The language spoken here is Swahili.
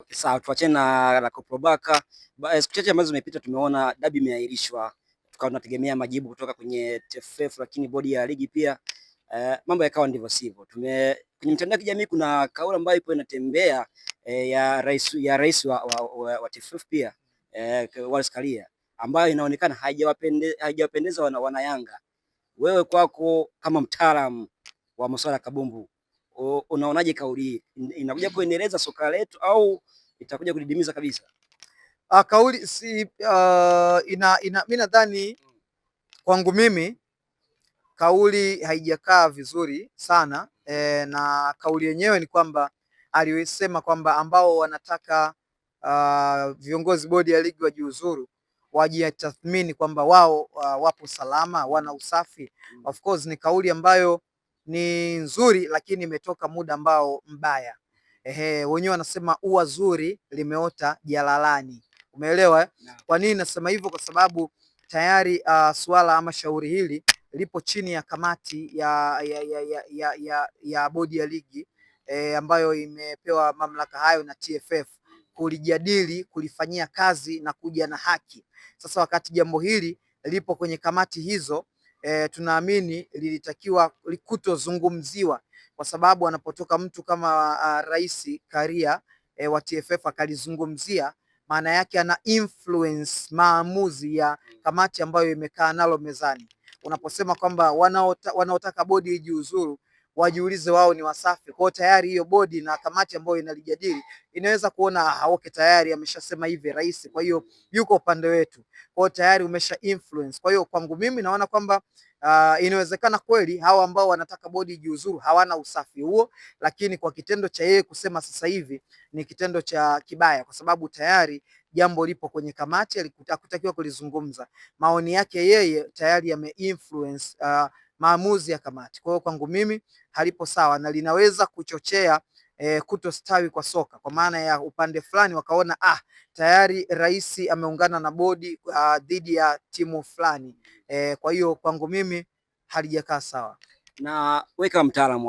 Sawa, tuachane na Koprobaka. Siku chache ambazo zimepita tumeona dabi imeahirishwa, tukawa tunategemea majibu kutoka kwenye TFF, lakini bodi ya ligi pia mambo yakawa ndivyo sivyo. Kwenye mitandao ya kijamii kuna kauli ambayo ipo inatembea ya rais wa TFF pia Wallace Karia, ambayo inaonekana haijawapendeza wana Yanga. Wewe kwako kama mtaalamu wa masuala ya kabumbu, unaonaje kauli hii? Inakuja kuendeleza soka letu au itakuja kudidimiza kabisa? Kauli si mimi nadhani kwangu mimi kauli haijakaa vizuri sana na kauli yenyewe ni kwamba aliyosema kwamba ambao wanataka viongozi bodi ya ligi wajiuzuru wajitathmini kwamba wao wapo salama, wana usafi. Of course ni kauli ambayo ni nzuri, lakini imetoka muda ambao mbaya. Wenyewe wanasema ua zuri limeota jalalani. Umeelewa eh? Kwa nini nasema hivyo? Kwa sababu tayari swala ama shauri hili lipo chini ya kamati ya bodi ya ligi ambayo imepewa mamlaka hayo na TFF kulijadili, kulifanyia kazi na kuja na haki. Sasa wakati jambo hili lipo kwenye kamati hizo tunaamini lilitakiwa kutozungumziwa, kwa sababu anapotoka mtu kama Rais Karia wa TFF akalizungumzia, maana yake ana influence maamuzi ya kamati ambayo imekaa nalo mezani. Unaposema kwamba wanaotaka bodi ijiuzuru wajiulize wao ni wasafi. Kwa tayari hiyo bodi na kamati ambayo inalijadili inaweza kuona okay, tayari ameshasema hivi rais, kwa hiyo yuko upande wetu, kwa tayari umesha influence. Kwa hiyo kwangu mimi naona kwamba inawezekana kweli hawa ambao wanataka bodi ijiuzuru hawana usafi huo, lakini kwa kitendo cha yeye kusema sasa hivi ni kitendo cha kibaya, kwa sababu tayari jambo lipo kwenye kamati, alikutakiwa kulizungumza. Maoni yake yeye tayari yameinfluence maamuzi ya kamati. Kwa hiyo kwangu mimi halipo sawa na linaweza kuchochea kutostawi kwa soka, kwa maana ya upande fulani wakaona tayari rais ameungana na bodi dhidi ya timu fulani. Kwa hiyo kwangu mimi halijakaa sawa. Na wewe kama mtaalamu